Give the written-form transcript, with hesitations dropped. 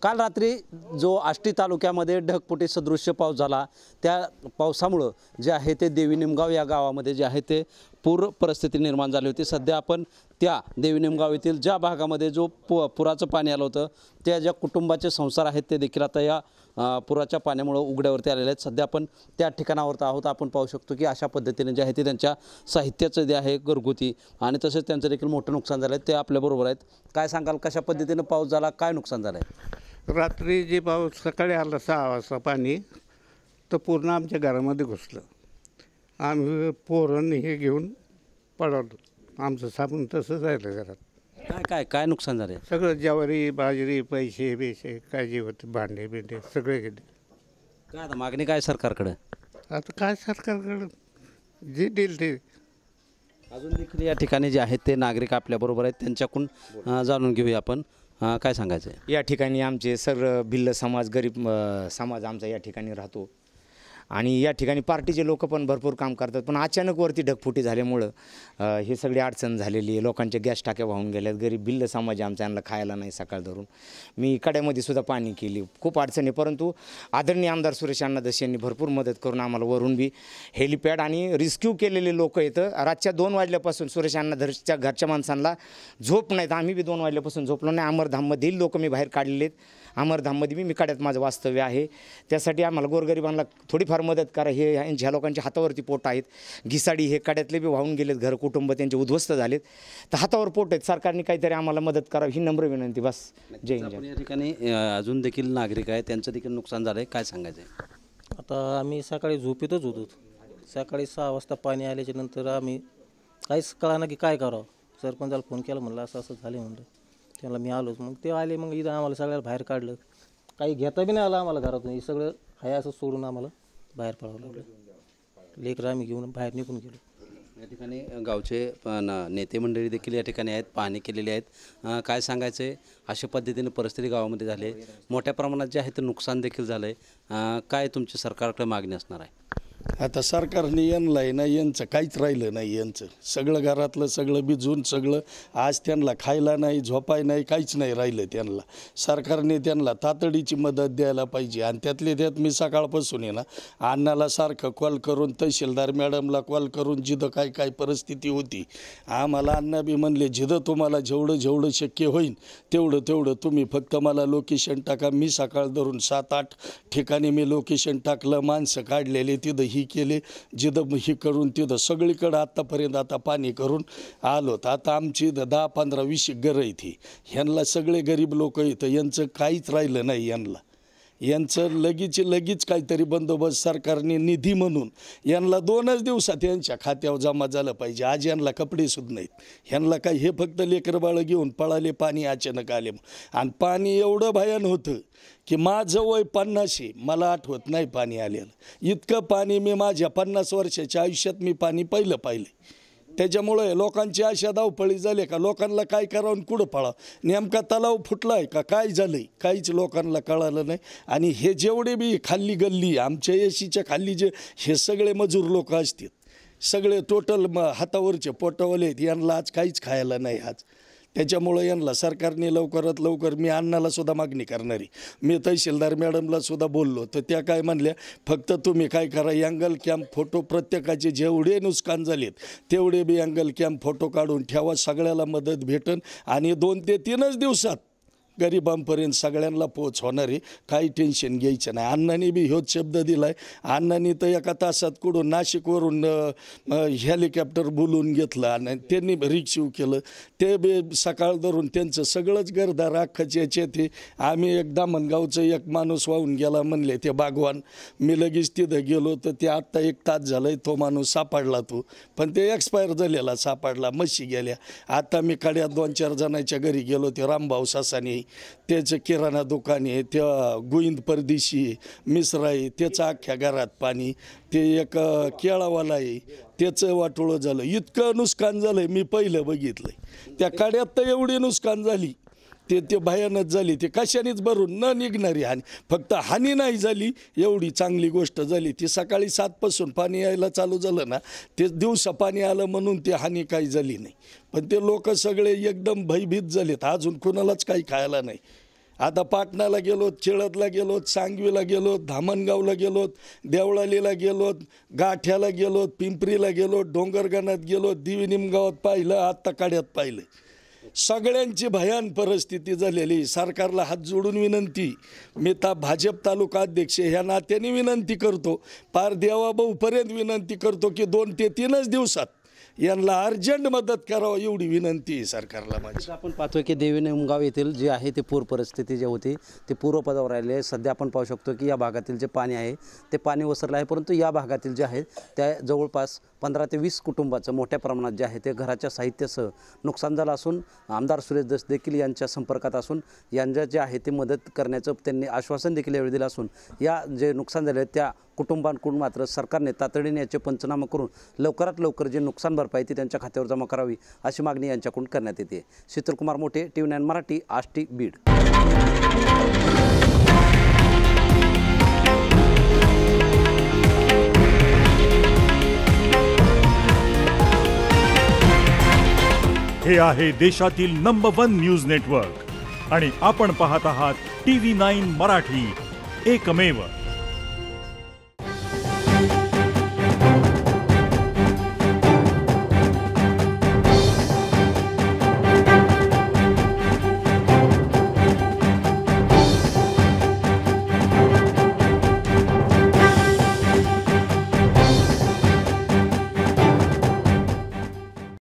काल रात्री जो आष्टी तालुक्यामध्ये ढगफुटी सदृश्य पाऊस झाला, त्या पावसामुळं जे आहे ते देवी निमगाव या गावामध्ये जे आहे ते पूर परिस्थिती निर्माण झाली होती। सध्या आपण त्या देवी निमगाव येथील ज्या भागामध्ये जो पुराचं पाणी आलं होतं, त्या ज्या कुटुंबाचे संसार आहेत ते देखील आता या पुराच्या पाण्यामुळे उघड्यावरती आलेले आहेत। सध्या आपण त्या ठिकाणावर आहोत। आपण पाहू शकतो की अशा पद्धतीने जे आहे ते त्यांच्या साहित्याचं जे आहे घरगुती आणि तसेच त्यांचं देखील मोठं नुकसान झालं आहे। ते आपल्याबरोबर आहेत। काय सांगाल, कशा पद्धतीने पाऊस झाला, काय नुकसान झालं आहे? रात्री जे पाऊस सकाळी आला 6 वाजता पाणी तर पूर्ण आमच्या घरामध्ये घुसलं। आम्ही पोरण हे घेऊन पळालो। आमचं साबण तसंच राहिलं घरात। काय काय काय नुकसान झालं? सगळं ज्वारी बाजरी पैसे बेसे काय जे होते भांडे बिंडे सगळे गेले। काय आता मागणी काय सरकारकडे? आता काय सरकारकडं जे देईल ते। अजून देखील या ठिकाणी जे आहेत ते नागरिक आपल्याबरोबर आहेत, त्यांच्याकडून जाणून घेऊया आपण। काय सांगायचं आहे? या ठिकाणी आमचे सर्व भिल्ल समाज, गरीब समाज आमचा या ठिकाणी राहतो आणि या ठिकाणी पार्टीचे लोक पण भरपूर काम करतात। पण अचानक वरती ढगफुटी झाल्यामुळं हे सगळी अडचण झालेली आहे। लोकांच्या गॅस टाक्या वाहून गेल्यात। गरीब भिल्ल समाज आमचा, यांना खायला नाही सकाळ धरून। मी कड्यामध्ये सुद्धा पाणी केली, खूप अडचण आहे। परंतु आदरणीय आमदार सुरेश अण्णा धस यांनी भरपूर मदत करून आम्हाला वरून बी हेलिपॅड आणि रिस्क्यू केलेले लोक येतं। रातच्या 2 वाजल्यापासून सुरेश अण्णा धसच्या घरच्या माणसांना झोप नाहीत। आम्ही बी 2 वाजल्यापासून झोपलो नाही। अमरधाममधील लोक मी बाहेर काढलेले आहेत। अमरधाममध्ये मी कड्यात माझं वास्तव्य आहे। त्यासाठी आम्हाला गोरगरिबांना थोडीफार मदत करा। हे ह्या लोकांच्या हातावरती पोट आहेत। घिसाडी हे कड्यातले बी वाहून गेलेत, घर कुटुंब त्यांचे उद्ध्वस्त झालेत, तर हातावर पोट आहेत। सरकारने काहीतरी आम्हाला मदत करावी ही नम्र विनंती। बस, जय हिंद। आपण या ठिकाणी अजून देखील नागरिक आहेत, त्यांचं देखील नुकसान झालं आहे। काय सांगायचं आहे? आता आम्ही सकाळी झोपेतच होतो। सकाळी 6 वाजता पाणी आल्याच्या नंतर आम्ही काहीच कळाना की काय करावं। सरपंचाला फोन केला, म्हणलं असं असं झालं म्हणलं। त्याला मी आलोच, मग ते आले। मग इथं आम्हाला सगळ्याला बाहेर काढलं। काही घेता बी नाही आलं आम्हाला घरातून। हे सगळं हाय असं सोडून आम्हाला बाहेर पडावं लागलं। लेकरं आम्ही घेऊन बाहेर निघून गेलो। या ठिकाणी गावचे नेते मंडळी देखील या ठिकाणी आहेत, पाहणी केलेली आहेत। काय सांगायचं आहे? अशा पद्धतीने परिस्थिती गावामध्ये झाली आहे, मोठ्या प्रमाणात जे आहे ते नुकसान देखील झालं आहे। काय तुमची सरकारकडे मागणी असणार आहे? आता सरकारने यांना आहे ना, यांचं काहीच राहिलं नाही। यांचं सगळं घरातलं सगळं भिजून सगळं आज त्यांना खायला नाही, झोपाय नाही, काहीच नाही राहिलं त्यांना। सरकारने त्यांना तातडीची मदत द्यायला पाहिजे। आणि त्यातले त्यात मी सकाळपासून आहे ना अण्णाला सारखं कॉल करून, तहसीलदार मॅडमला कॉल करून, जिथं काय काय परिस्थिती होती आम्हाला अण्णा बी म्हणले, जिथं तुम्हाला जेवढं शक्य होईल तेवढं तुम्ही फक्त मला लोकेशन टाका। मी सकाळ धरून 7-8 ठिकाणी मी लोकेशन टाकलं, माणसं काढलेले, तिथं ही केले, जिथं ही करून तिथं सगळीकडं आत्तापर्यंत आता पाणी करून आलोत। आता आमची 10-15-20 घरं आहेत। ह्यांना सगळे गरीब लोक येतं, यांचं काहीच राहिलं नाही। यांचं लगेच काहीतरी बंदोबस्त सरकारने निधी म्हणून यांना 2च दिवसात यांच्या खात्यावर जमा झालं पाहिजे। आज यांना कपडेसुद्धा नाहीत। ह्यांना काय, हे फक्त लेकरबाळं घेऊन पळाले, पाणी अचानक आले। आणि पाणी एवढं भयान होतं की माझं वय 50 आहे, मला आठवत नाही पाणी आलेलं। इतकं पाणी मी माझ्या 50 वर्षाच्या आयुष्यात मी पाणी पाहिलं। त्याच्यामुळे लोकांची अशा धावपळी झाली का लोकांना काय करावं, कुठं पळावं, नेमका तलाव फुटला आहे का काय झालं आहे काहीच लोकांना कळालं नाही। आणि हे जेवढे बी खाल्ली गल्ली आमच्या एसीच्या खाल्ली जे हे सगळे मजूर लोक असतात, सगळे टोटल हातावरचे पोटावले आहेत, यांना आज काहीच खायला नाही आज। त्याच्यामुळं यांना सरकारने लवकरात लवकर, मी अण्णाला सुद्धा मागणी करणारी, मी तहसीलदार मॅडमला सुद्धा बोललो, तर त्या काय म्हणल्या, फक्त तुम्ही काय करा, अँगल कॅम्प फोटो प्रत्येकाचे जेवढे नुकसान झालेत तेवढे बी अँगल कॅम्प फोटो काढून ठेवा, सगळ्याला मदत भेटन आणि 2 ते 3च दिवसात गरिबांपर्यंत सगळ्यांना पोच होणार आहे। काही टेन्शन घ्यायचं नाही। अण्णांनी बी ह्योच शब्द दिला आहे। अण्णांनी तर 1 तासात कुठून नाशिकवरून हेलिकॉप्टर बोलवून घेतलं आणि त्यांनी रिक्सिव्ह केलं। ते बी सकाळ धरून त्यांचं सगळंच घरदार अख्खच याचे ते। आम्ही एकदा मनगावचं एक माणूस वाहून गेला म्हणले ते बागवान, मी लगेच तिथं गेलो तर ते आत्ता 1 तास झालं आहे तो माणूस सापडला, तो पण ते एक्सपायर झालेला सापडला, म्हशी गेल्या। आता मी कड्यात 2-4 जणांच्या घरी गेलो, ते रामभाऊ सासाने, त्याचं किराणा दुकान आहे, त्या गोविंद परदेशी मिश्रा आहे, त्याचं अख्ख्या घरात पाणी, ते एक केळावाला आहे त्याचं वाटोळं झालं। इतकं नुकसान झालं मी पहिलं बघितलं। त्या काड्यात तर एवढी नुकसान झाली ते भयानक झाली, ते कशानेच भरून न निघणारी हानी। फक्त हानी नाही झाली, एवढी चांगली गोष्ट झाली ती सकाळी 7 पासून पाणी यायला चालू झालं ना, ते दिवसा पाणी आलं म्हणून ते हानी काही झाली नाही। पण ते लोक सगळे एकदम भयभीत झालेत, अजून कोणालाच काही खायला नाही। आता पाटणाला गेलोत, चेळदला गेलोत, सांगवीला गेलोत, धामणगावला गेलोत, देवळालीला गेलोत, गाठ्याला गेलोत, पिंपरीला गेलोत, डोंगरगाणात गेलोत, दिवी निमगावात पाहिलं, आत्ता काड्यात पाहिलं. सगळ्यांची भयान परिस्थिती झालेली. सरकारला हात जोडून विनंती, मी भाजप तालुका अध्यक्ष ह्या नात्याने विनंती करतो, पार देवाभाऊपर्यंत विनंती करतो की 2 ते 3 दिवसात यांना अर्जंट मदत करावं, एवढी विनंती आहे सरकारला माझी. आपण पाहतोय की देवी निमगाव येथील जे आहे ते पूर परिस्थिती जी होती ती पूर्वपदावर राहिली आहे. सध्या आपण पाहू शकतो की या भागातील जे पाणी आहे ते पाणी ओसरलं आहे, परंतु या भागातील जे आहे त्या जवळपास 15 ते 20 कुटुंबाचं मोठ्या प्रमाणात जे आहे ते घराच्या साहित्यासह नुकसान झालं असून आमदार सुरेश दस देखील यांच्या संपर्कात असून यांच्या जे आहे ते मदत करण्याचं त्यांनी आश्वासन देखील यावेळी दिलं असून या जे नुकसान झाले त्या कुटुंबांकडून मात्र सरकारने तातडीने याचे पंचनामा करून लवकरात लवकर जे नुकसान भरपाई ती त्यांच्या खात्यावर जमा करावी अशी मागणी यांच्याकडून करण्यात येते. शीतलकुमार मोठे, TV9 मराठी, आष्टी, बीड. हे आहे देशातील नंबर 1 न्यूज नेटवर्क आणि आपण पाहत आहात TV9 मराठी, एकमेव.